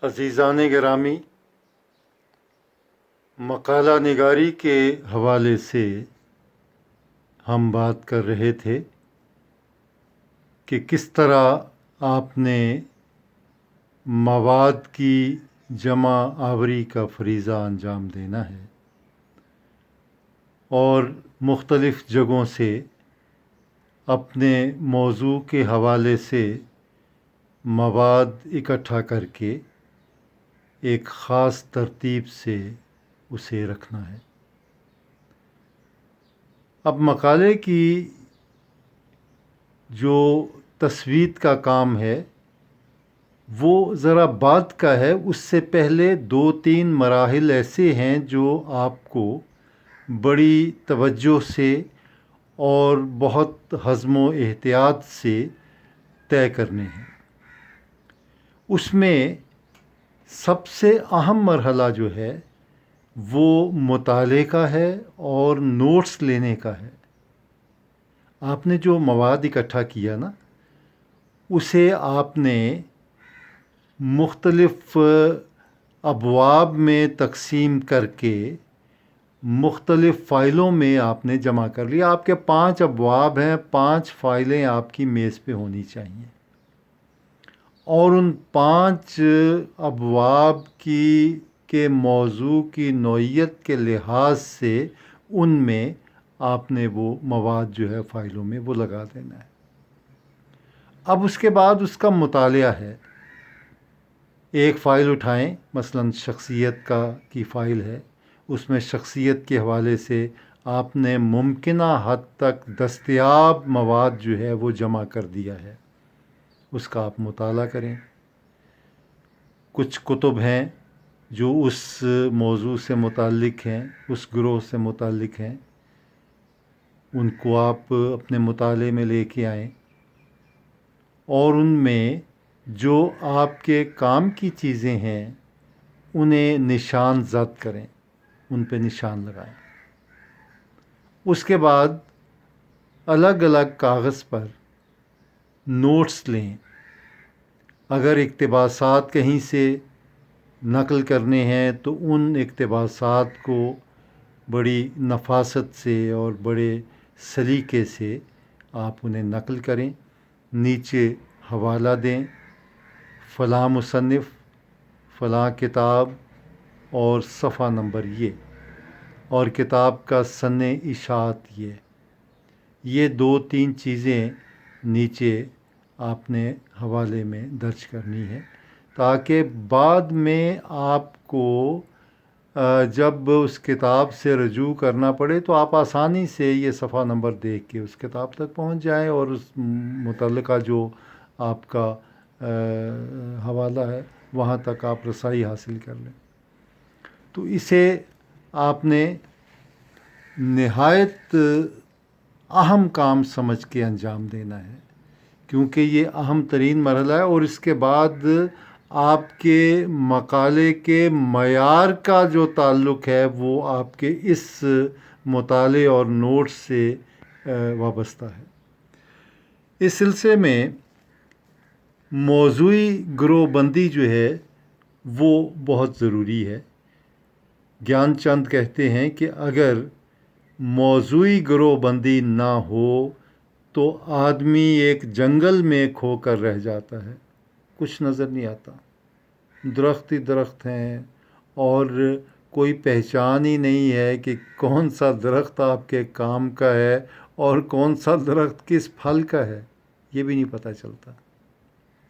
عزیزان گرامی، مقالہ نگاری کے حوالے سے ہم بات کر رہے تھے کہ کس طرح آپ نے مواد کی جمع آوری کا فریضہ انجام دینا ہے اور مختلف جگہوں سے اپنے موضوع کے حوالے سے مواد اکٹھا کر کے ایک خاص ترتیب سے اسے رکھنا ہے۔ اب مقالے کی جو تسوید کا کام ہے وہ ذرا بعد کا ہے، اس سے پہلے 2-3 مراحل ایسے ہیں جو آپ کو بڑی توجہ سے اور بہت حزم و احتیاط سے طے کرنے ہیں۔ اس میں سب سے اہم مرحلہ جو ہے وہ مطالعے کا ہے اور نوٹس لینے کا ہے۔ آپ نے جو مواد اکٹھا کیا نا، اسے آپ نے مختلف ابواب میں تقسیم کر کے مختلف فائلوں میں آپ نے جمع کر لیا۔ آپ کے 5 ابواب ہیں، 5 فائلیں آپ کی میز پہ ہونی چاہیے، اور ان 5 ابواب کے موضوع کی نوعیت کے لحاظ سے ان میں آپ نے وہ مواد جو ہے فائلوں میں وہ لگا دینا ہے۔ اب اس کے بعد اس کا مطالعہ ہے۔ ایک فائل اٹھائیں، مثلا شخصیت کی فائل ہے، اس میں شخصیت کے حوالے سے آپ نے ممکنہ حد تک دستیاب مواد جو ہے وہ جمع کر دیا ہے، اس کا آپ مطالعہ کریں۔ کچھ کتب ہیں جو اس موضوع سے متعلق ہیں، اس گروہ سے متعلق ہیں، ان کو آپ اپنے مطالعے میں لے کے آئیں، اور ان میں جو آپ کے کام کی چیزیں ہیں انہیں نشان زد کریں، ان پہ نشان لگائیں۔ اس کے بعد الگ الگ کاغذ پر نوٹس لیں۔ اگر اقتباسات کہیں سے نقل کرنے ہیں تو ان اقتباسات کو بڑی نفاست سے اور بڑے سلیقے سے آپ انہیں نقل کریں، نیچے حوالہ دیں، فلاں مصنف، فلاں کتاب اور صفحہ نمبر یہ، اور کتاب کا سن اشاعت یہ 2-3 چیزیں نیچے آپ نے حوالے میں درج کرنی ہے، تاکہ بعد میں آپ کو جب اس کتاب سے رجوع کرنا پڑے تو آپ آسانی سے یہ صفحہ نمبر دیکھ کے اس کتاب تک پہنچ جائیں اور اس متعلقہ جو آپ کا حوالہ ہے وہاں تک آپ رسائی حاصل کر لیں۔ تو اسے آپ نے نہایت اہم کام سمجھ کے انجام دینا ہے، کیونکہ یہ اہم ترین مرحلہ ہے، اور اس کے بعد آپ کے مقالے کے معیار کا جو تعلق ہے وہ آپ کے اس مطالعے اور نوٹس سے وابستہ ہے۔ اس سلسلے میں موضوعی گروہ بندی جو ہے وہ بہت ضروری ہے۔ گیان چند کہتے ہیں کہ اگر موضوعی گروہ بندی نہ ہو تو آدمی ایک جنگل میں کھو کر رہ جاتا ہے، کچھ نظر نہیں آتا، درخت ہی درخت ہیں اور کوئی پہچان ہی نہیں ہے کہ کون سا درخت آپ کے کام کا ہے اور کون سا درخت کس پھل کا ہے، یہ بھی نہیں پتہ چلتا،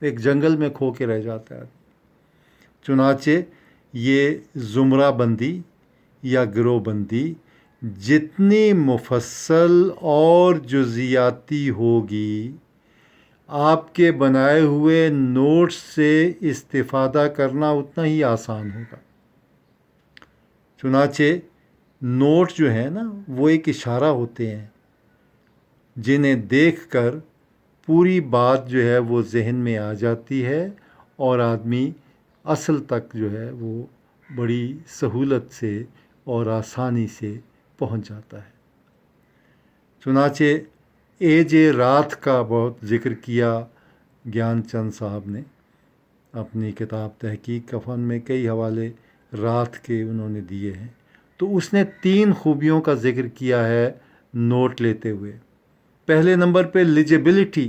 ایک جنگل میں کھو کے رہ جاتا ہے۔ چنانچہ یہ زمرہ بندی یا گروہ بندی جتنی مفصل اور جزیاتی ہوگی، آپ کے بنائے ہوئے نوٹس سے استفادہ کرنا اتنا ہی آسان ہوگا۔ چنانچہ نوٹ جو ہیں نا وہ ایک اشارہ ہوتے ہیں جنہیں دیکھ کر پوری بات جو ہے وہ ذہن میں آ جاتی ہے اور آدمی اصل تک جو ہے وہ بڑی سہولت سے اور آسانی سے پہنچ جاتا ہے۔ چنانچہ رات کا بہت ذکر کیا گیان چند صاحب نے۔ اپنی کتاب تحقیق کا فن میں کئی حوالے رات کے انہوں نے دیے ہیں. تو اس نے 3 خوبیوں کا ذکر کیا ہے نوٹ لیتے ہوئے. پہلے نمبر پہ لیجیبلٹی،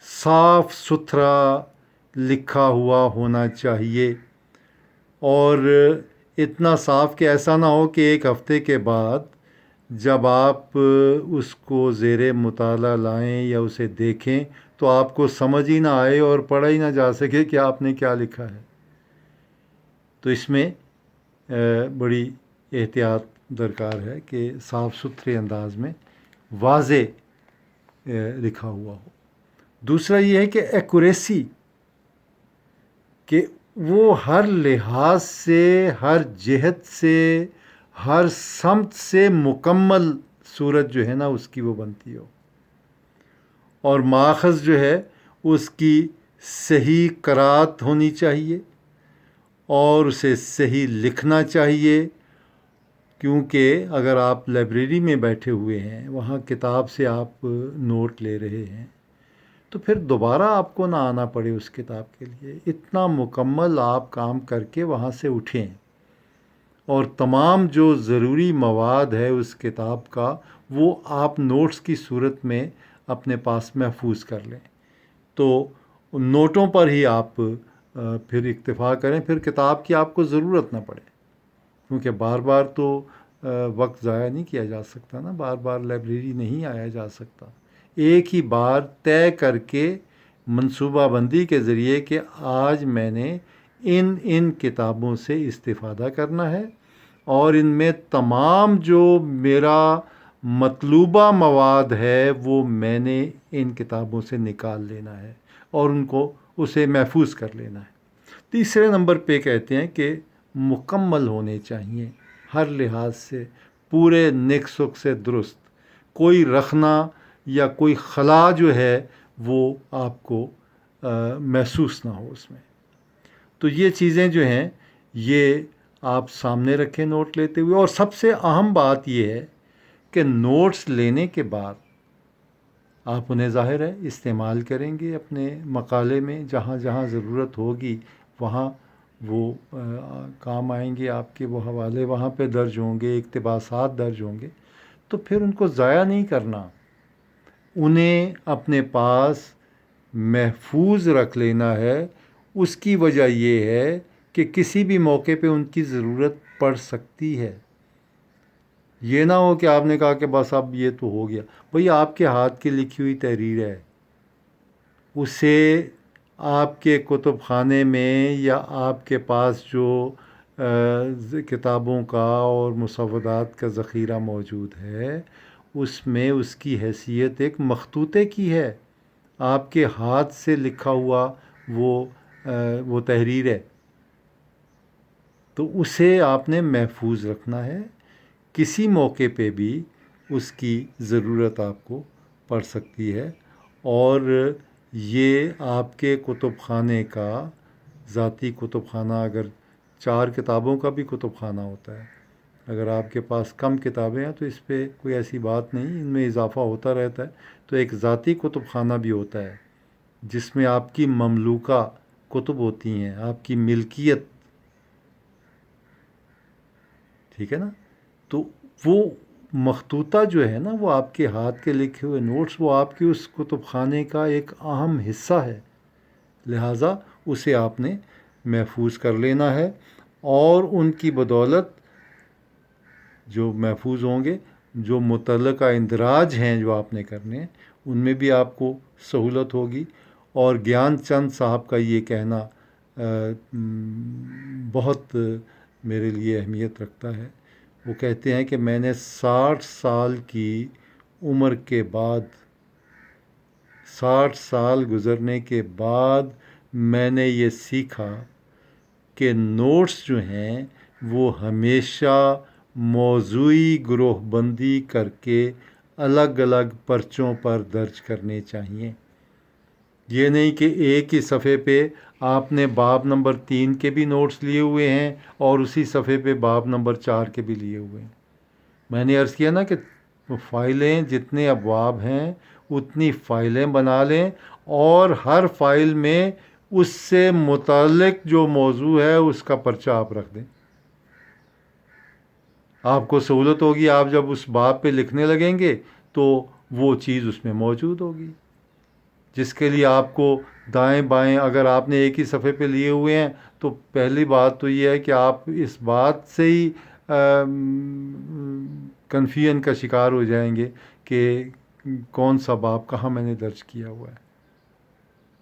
صاف ستھرا لکھا ہوا ہونا چاہیے، اور اتنا صاف کہ ایسا نہ ہو کہ ایک ہفتے کے بعد جب آپ اس کو زیر مطالعہ لائیں یا اسے دیکھیں تو آپ کو سمجھ ہی نہ آئے اور پڑھا ہی نہ جا سکے کہ آپ نے کیا لکھا ہے. تو اس میں بڑی احتیاط درکار ہے کہ صاف ستھرے انداز میں واضح لکھا ہوا ہو. دوسرا یہ ہے کہ ایکوریسی، کہ وہ ہر لحاظ سے، ہر جہت سے، ہر سمت سے مکمل صورت جو ہے نا اس کی وہ بنتی ہو، اور ماخذ جو ہے اس کی صحیح قرات ہونی چاہیے اور اسے صحیح لکھنا چاہیے. کیونکہ اگر آپ لائبریری میں بیٹھے ہوئے ہیں، وہاں کتاب سے آپ نوٹ لے رہے ہیں، تو پھر دوبارہ آپ کو نہ آنا پڑے اس کتاب کے لیے. اتنا مکمل آپ کام کر کے وہاں سے اٹھیں اور تمام جو ضروری مواد ہے اس کتاب کا وہ آپ نوٹس کی صورت میں اپنے پاس محفوظ کر لیں. تو ان نوٹوں پر ہی آپ پھر اکتفا کریں، پھر کتاب کی آپ کو ضرورت نہ پڑے. کیونکہ بار بار تو وقت ضائع نہیں کیا جا سکتا نا، بار بار لائبریری نہیں آیا جا سکتا. ایک ہی بار طے کر کے منصوبہ بندی کے ذریعے کہ آج میں نے ان کتابوں سے استفادہ کرنا ہے اور ان میں تمام جو میرا مطلوبہ مواد ہے وہ میں نے ان کتابوں سے نکال لینا ہے اور ان کو اسے محفوظ کر لینا ہے. تیسرے نمبر پہ کہتے ہیں کہ مکمل ہونے چاہیے ہر لحاظ سے، پورے نیک سک سے درست، کوئی رخنا یا کوئی خلا جو ہے وہ آپ کو محسوس نہ ہو اس میں. تو یہ چیزیں جو ہیں یہ آپ سامنے رکھیں نوٹ لیتے ہوئے. اور سب سے اہم بات یہ ہے کہ نوٹس لینے کے بعد آپ انہیں ظاہر ہے استعمال کریں گے اپنے مقالے میں، جہاں جہاں ضرورت ہوگی وہاں وہ کام آئیں گے. آپ کے وہ حوالے وہاں پہ درج ہوں گے، اقتباسات درج ہوں گے. تو پھر ان کو ضائع نہیں کرنا، انہیں اپنے پاس محفوظ رکھ لینا ہے. اس کی وجہ یہ ہے کہ کسی بھی موقع پہ ان کی ضرورت پڑ سکتی ہے. یہ نہ ہو کہ آپ نے کہا کہ بس اب یہ تو ہو گیا. بھئی آپ کے ہاتھ کی لکھی ہوئی تحریر ہے، اسے آپ کے کتب خانے میں یا آپ کے پاس جو کتابوں کا اور مسودات کا ذخیرہ موجود ہے اس میں اس کی حیثیت ایک مخطوطے کی ہے. آپ کے ہاتھ سے لکھا ہوا وہ تحریر ہے، تو اسے آپ نے محفوظ رکھنا ہے. کسی موقع پہ بھی اس کی ضرورت آپ کو پڑ سکتی ہے. اور یہ آپ کے کتب خانے کا ذاتی کتب خانہ، اگر 4 کتابوں کا بھی کتب خانہ ہوتا ہے، اگر آپ کے پاس کم کتابیں ہیں تو اس پہ کوئی ایسی بات نہیں، ان میں اضافہ ہوتا رہتا ہے. تو ایک ذاتی کتب خانہ بھی ہوتا ہے جس میں آپ کی مملوکہ کتب ہوتی ہیں، آپ کی ملکیت، ٹھیک ہے نا. تو وہ مخطوطہ جو ہے نا، وہ آپ کے ہاتھ کے لکھے ہوئے نوٹس، وہ آپ کے اس کتب خانے کا ایک اہم حصہ ہے. لہٰذا اسے آپ نے محفوظ کر لینا ہے، اور ان کی بدولت جو محفوظ ہوں گے، جو متعلقہ اندراج ہیں جو آپ نے کرنے ہیں ان میں بھی آپ کو سہولت ہوگی. اور گیان چند صاحب کا یہ کہنا بہت میرے لیے اہمیت رکھتا ہے. وہ کہتے ہیں کہ میں نے 60 سال کی عمر کے بعد، 60 سال گزرنے کے بعد میں نے یہ سیکھا کہ نوٹس جو ہیں وہ ہمیشہ موضوعی گروہ بندی کر کے الگ الگ پرچوں پر درج کرنے چاہیے. یہ نہیں کہ ایک ہی صفحے پہ آپ نے باب نمبر 3 کے بھی نوٹس لیے ہوئے ہیں اور اسی صفحے پہ باب نمبر 4 کے بھی لیے ہوئے ہیں. میں نے عرض کیا نا کہ فائلیں جتنے ابواب ہیں اتنی فائلیں بنا لیں، اور ہر فائل میں اس سے متعلق جو موضوع ہے اس کا پرچہ آپ رکھ دیں. آپ کو سہولت ہوگی، آپ جب اس باب پہ لکھنے لگیں گے تو وہ چیز اس میں موجود ہوگی، جس کے لیے آپ کو دائیں بائیں اگر آپ نے ایک ہی صفحے پہ لیے ہوئے ہیں تو پہلی بات تو یہ ہے کہ آپ اس بات سے ہی کنفیوژن کا شکار ہو جائیں گے کہ کون سا باب کہاں میں نے درج کیا ہوا ہے.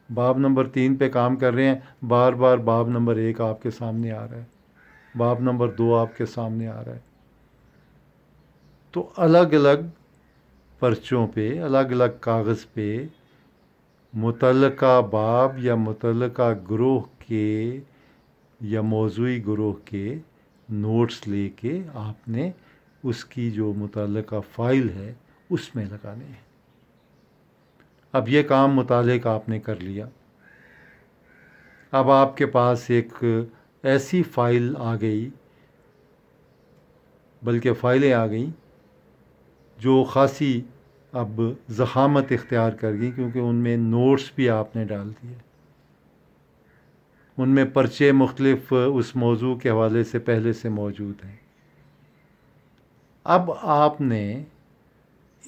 باب نمبر 3 پہ کام کر رہے ہیں، بار بار باب نمبر 1 آپ کے سامنے آ رہا ہے، باب نمبر 2 آپ کے سامنے آ رہا ہے. تو الگ الگ پرچوں پہ، الگ الگ کاغذ پہ متعلقہ باب یا متعلقہ گروہ کے یا موضوعی گروہ کے نوٹس لے کے آپ نے اس کی جو متعلقہ فائل ہے اس میں لگانے ہیں. اب یہ کام مطالعے کا آپ نے کر لیا. اب آپ کے پاس ایک ایسی فائل آ گئی، بلکہ فائلیں آ گئیں جو خاصی اب ضخامت اختیار کر گئی، کیونکہ ان میں نوٹس بھی آپ نے ڈال دیے، ان میں پرچے مختلف اس موضوع کے حوالے سے پہلے سے موجود ہیں. اب آپ نے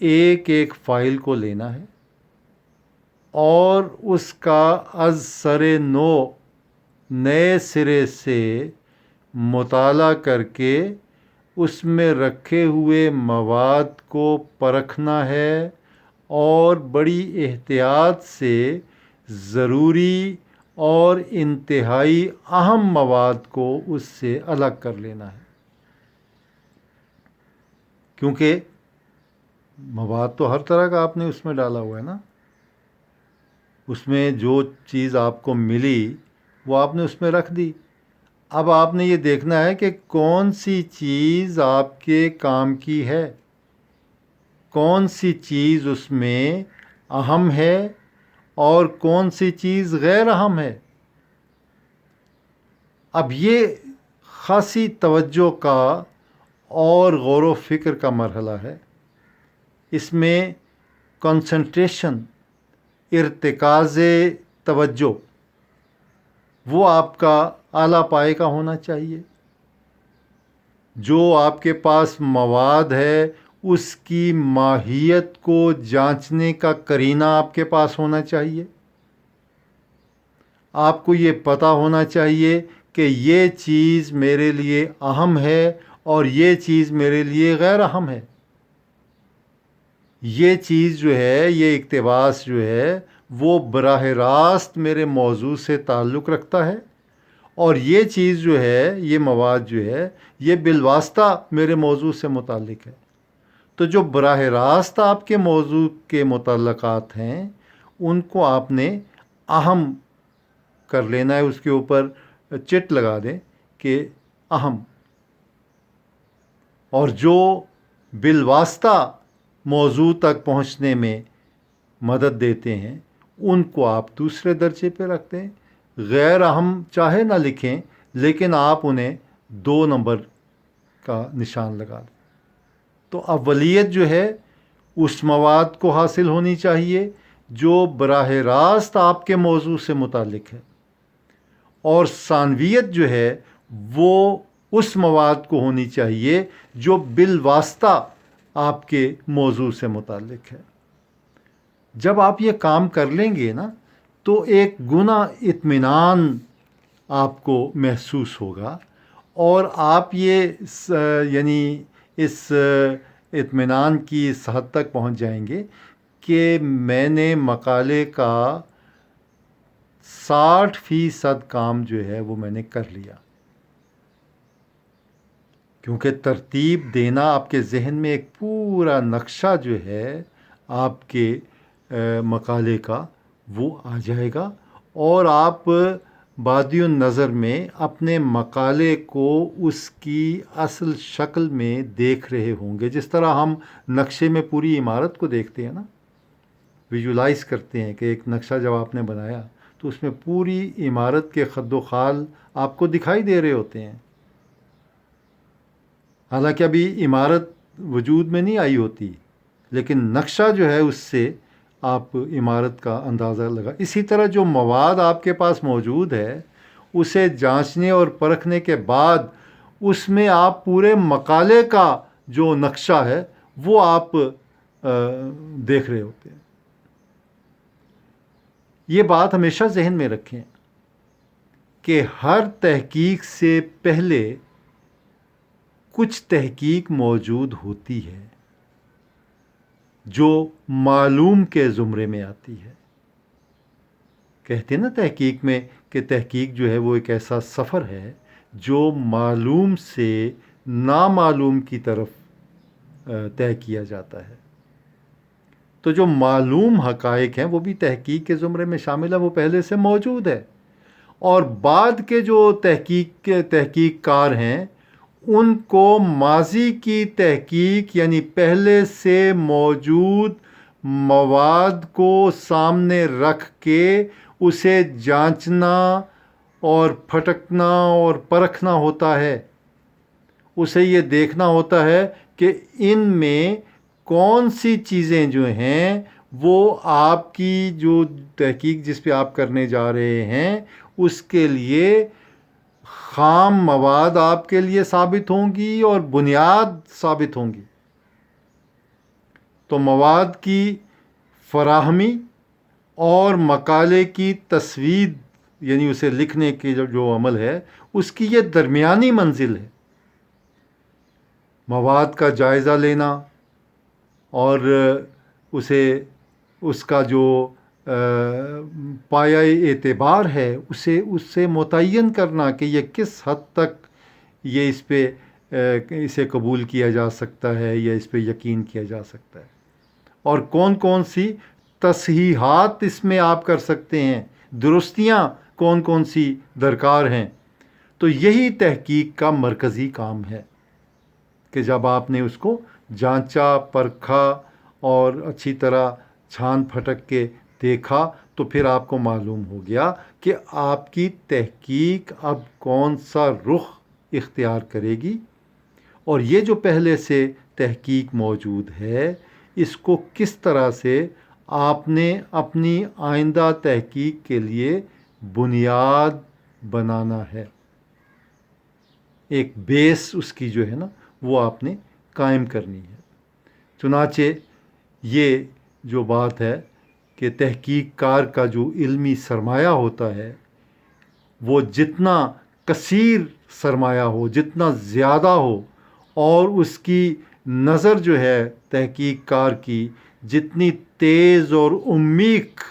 ایک ایک فائل کو لینا ہے اور اس کا از سر نو نئے سرے سے مطالعہ کر کے اس میں رکھے ہوئے مواد کو پرکھنا ہے اور بڑی احتیاط سے ضروری اور انتہائی اہم مواد کو اس سے الگ کر لینا ہے. کیونکہ مواد تو ہر طرح کا آپ نے اس میں ڈالا ہوا ہے نا، اس میں جو چیز آپ کو ملی وہ آپ نے اس میں رکھ دی. اب آپ نے یہ دیکھنا ہے کہ کون سی چیز آپ کے کام کی ہے، کون سی چیز اس میں اہم ہے اور کون سی چیز غیر اہم ہے. اب یہ خاصی توجہ کا اور غور و فکر کا مرحلہ ہے. اس میں کنسنٹریشن، ارتکاز توجہ، وہ آپ کا اعلیٰ پائے کا ہونا چاہیے. جو آپ کے پاس مواد ہے اس کی ماہیت کو جانچنے کا قرینہ آپ کے پاس ہونا چاہیے. آپ کو یہ پتہ ہونا چاہیے کہ یہ چیز میرے لیے اہم ہے اور یہ چیز میرے لیے غیر اہم ہے. یہ چیز جو ہے، یہ اقتباس جو ہے وہ براہ راست میرے موضوع سے تعلق رکھتا ہے، اور یہ چیز جو ہے، یہ مواد جو ہے، یہ بالواسطہ میرے موضوع سے متعلق ہے. تو جو براہ راست آپ کے موضوع کے متعلقات ہیں ان کو آپ نے اہم کر لینا ہے، اس کے اوپر چٹ لگا دیں کہ اہم. اور جو بالواسطہ موضوع تک پہنچنے میں مدد دیتے ہیں ان کو آپ دوسرے درجے پہ رکھ دیں. غیر اہم چاہے نہ لکھیں لیکن آپ انہیں 2 نمبر کا نشان لگا دیں. تو اولیت جو ہے اس مواد کو حاصل ہونی چاہیے جو براہ راست آپ کے موضوع سے متعلق ہے، اور ثانویت جو ہے وہ اس مواد کو ہونی چاہیے جو بالواسطہ آپ کے موضوع سے متعلق ہے. جب آپ یہ کام کر لیں گے نا تو ایک گنا اطمینان آپ کو محسوس ہوگا، اور آپ یہ یعنی اس اطمینان کی اس حد تک پہنچ جائیں گے کہ میں نے مقالے کا 60% کام جو ہے وہ میں نے کر لیا. کیونکہ ترتیب دینا آپ کے ذہن میں ایک پورا نقشہ جو ہے آپ کے مقالے کا وہ آ جائے گا، اور آپ بادی النظر میں اپنے مقالے کو اس کی اصل شکل میں دیکھ رہے ہوں گے. جس طرح ہم نقشے میں پوری عمارت کو دیکھتے ہیں نا، ویژولائز کرتے ہیں کہ ایک نقشہ جب آپ نے بنایا تو اس میں پوری عمارت کے خد و خال آپ کو دکھائی دے رہے ہوتے ہیں. حالانکہ ابھی عمارت وجود میں نہیں آئی ہوتی، لیکن نقشہ جو ہے اس سے آپ عمارت کا اندازہ لگا. اسی طرح جو مواد آپ کے پاس موجود ہے اسے جانچنے اور پرکھنے کے بعد اس میں آپ پورے مقالے کا جو نقشہ ہے وہ آپ دیکھ رہے ہوتے ہیں. یہ بات ہمیشہ ذہن میں رکھیں کہ ہر تحقیق سے پہلے کچھ تحقیق موجود ہوتی ہے جو معلوم کے زمرے میں آتی ہے. کہتے ہیں نا تحقیق میں کہ تحقیق جو ہے وہ ایک ایسا سفر ہے جو معلوم سے نامعلوم کی طرف طے کیا جاتا ہے. تو جو معلوم حقائق ہیں وہ بھی تحقیق کے زمرے میں شامل ہے، وہ پہلے سے موجود ہے. اور بعد کے جو تحقیق کار ہیں ان کو ماضی کی تحقیق یعنی پہلے سے موجود مواد کو سامنے رکھ کے اسے جانچنا اور پھٹکنا اور پرکھنا ہوتا ہے. اسے یہ دیکھنا ہوتا ہے کہ ان میں کون سی چیزیں جو ہیں وہ آپ کی جو تحقیق جس پہ آپ کرنے جا رہے ہیں اس کے لیے خام مواد آپ کے لیے ثابت ہوں گی اور بنیاد ثابت ہوں گی. تو مواد کی فراہمی اور مقالے کی تسوید یعنی اسے لکھنے کے جو عمل ہے اس کی یہ درمیانی منزل ہے. مواد کا جائزہ لینا اور اس کا جو پایۂ اعتبار ہے اسے متعین کرنا کہ یہ کس حد تک یہ اسے قبول کیا جا سکتا ہے یا اس پہ یقین کیا جا سکتا ہے، اور کون کون سی تصحیحات اس میں آپ کر سکتے ہیں، درستیاں کون کون سی درکار ہیں. تو یہی تحقیق کا مرکزی کام ہے کہ جب آپ نے اس کو جانچا پرکھا اور اچھی طرح چھان پھٹک کے دیکھا تو پھر آپ کو معلوم ہو گیا کہ آپ کی تحقیق اب کون سا رخ اختیار کرے گی، اور یہ جو پہلے سے تحقیق موجود ہے اس کو کس طرح سے آپ نے اپنی آئندہ تحقیق کے لیے بنیاد بنانا ہے. ایک بیس اس کی جو ہے نا وہ آپ نے قائم کرنی ہے. چنانچہ یہ جو بات ہے کہ تحقیق کار کا جو علمی سرمایہ ہوتا ہے وہ جتنا کثیر سرمایہ ہو، جتنا زیادہ ہو، اور اس کی نظر جو ہے تحقیق کار کی جتنی تیز اور عمیق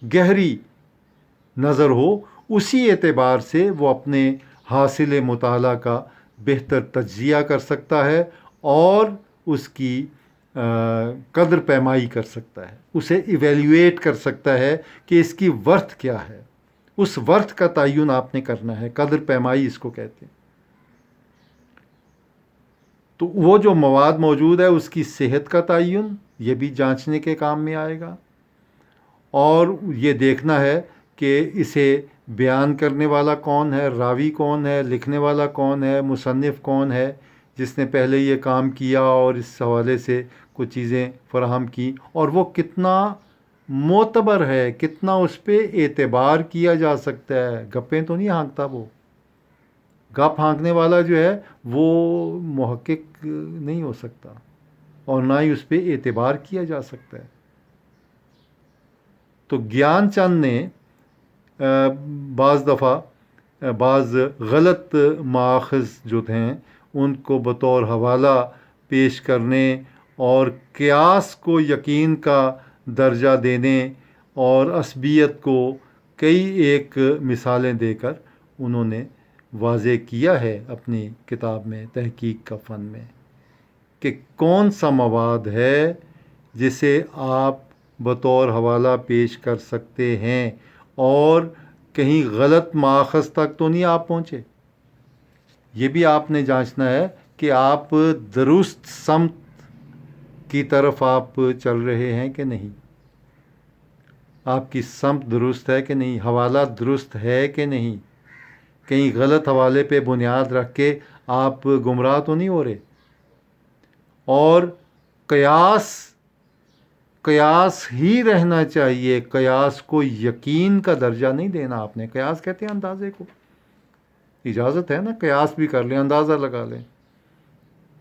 گہری نظر ہو، اسی اعتبار سے وہ اپنے حاصل مطالعہ کا بہتر تجزیہ کر سکتا ہے اور اس کی قدر پیمائی کر سکتا ہے، اسے ایویلیویٹ کر سکتا ہے کہ اس کی ورتھ کیا ہے. اس ورتھ کا تعین آپ نے کرنا ہے، قدر پیمائی اس کو کہتے ہیں. تو وہ جو مواد موجود ہے اس کی صحت کا تعین یہ بھی جانچنے کے کام میں آئے گا، اور یہ دیکھنا ہے کہ اسے بیان کرنے والا کون ہے، راوی کون ہے، لکھنے والا کون ہے، مصنف کون ہے جس نے پہلے یہ کام کیا اور اس حوالے سے کچھ چیزیں فراہم کی، اور وہ کتنا معتبر ہے، کتنا اس پہ اعتبار کیا جا سکتا ہے. گپیں تو نہیں ہانکتا وہ. گپ ہانکنے والا جو ہے وہ محقق نہیں ہو سکتا اور نہ ہی اس پہ اعتبار کیا جا سکتا ہے. تو گیان چند نے بعض دفعہ بعض غلط مآخذ جو تھے ان کو بطور حوالہ پیش کرنے اور قیاس کو یقین کا درجہ دینے اور عصبیت کو کئی ایک مثالیں دے کر انہوں نے واضح کیا ہے اپنی کتاب میں تحقیق کا فن میں کہ کون سا مواد ہے جسے آپ بطور حوالہ پیش کر سکتے ہیں اور کہیں غلط مآخذ تک تو نہیں آپ پہنچے. یہ بھی آپ نے جانچنا ہے کہ آپ درست سمت کی طرف آپ چل رہے ہیں کہ نہیں، آپ کی سمت درست ہے کہ نہیں، حوالہ درست ہے کہ نہیں، کہیں غلط حوالے پہ بنیاد رکھ کے آپ گمراہ تو نہیں ہو رہے. اور قیاس قیاس ہی رہنا چاہیے، قیاس کو یقین کا درجہ نہیں دینا آپ نے۔ قیاس کہتے ہیں اندازے کو، اجازت ہے نا قیاس بھی کر لیں، اندازہ لگا لیں،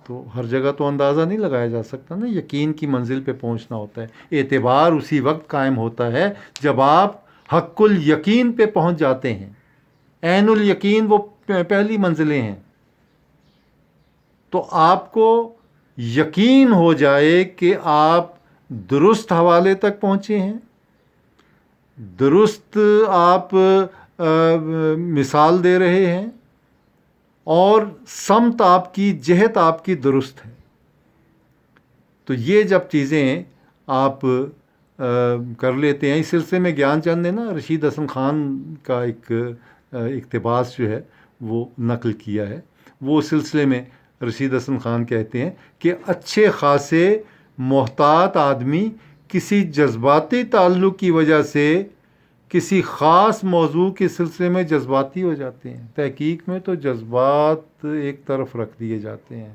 تو ہر جگہ تو اندازہ نہیں لگایا جا سکتا نا، یقین کی منزل پہ پہنچنا ہوتا ہے۔ اعتبار اسی وقت قائم ہوتا ہے جب آپ حق الیقین پہ پہنچ جاتے ہیں۔ عین الیقین وہ پہلی منزلیں ہیں، تو آپ کو یقین ہو جائے کہ آپ درست حوالے تک پہنچے ہیں، درست آپ مثال دے رہے ہیں، اور سمت آپ کی، جہت آپ کی درست ہے۔ تو یہ جب چیزیں آپ کر لیتے ہیں، اس سلسلے میں گیان چند نے نا رشید حسن خان کا ایک اقتباس جو ہے وہ نقل کیا ہے۔ وہ اس سلسلے میں رشید حسن خان کہتے ہیں کہ اچھے خاصے محتاط آدمی کسی جذباتی تعلق کی وجہ سے کسی خاص موضوع کے سلسلے میں جذباتی ہو جاتے ہیں۔ تحقیق میں تو جذبات ایک طرف رکھ دیے جاتے ہیں،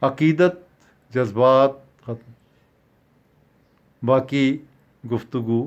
عقیدت، جذبات ختم، باقی گفتگو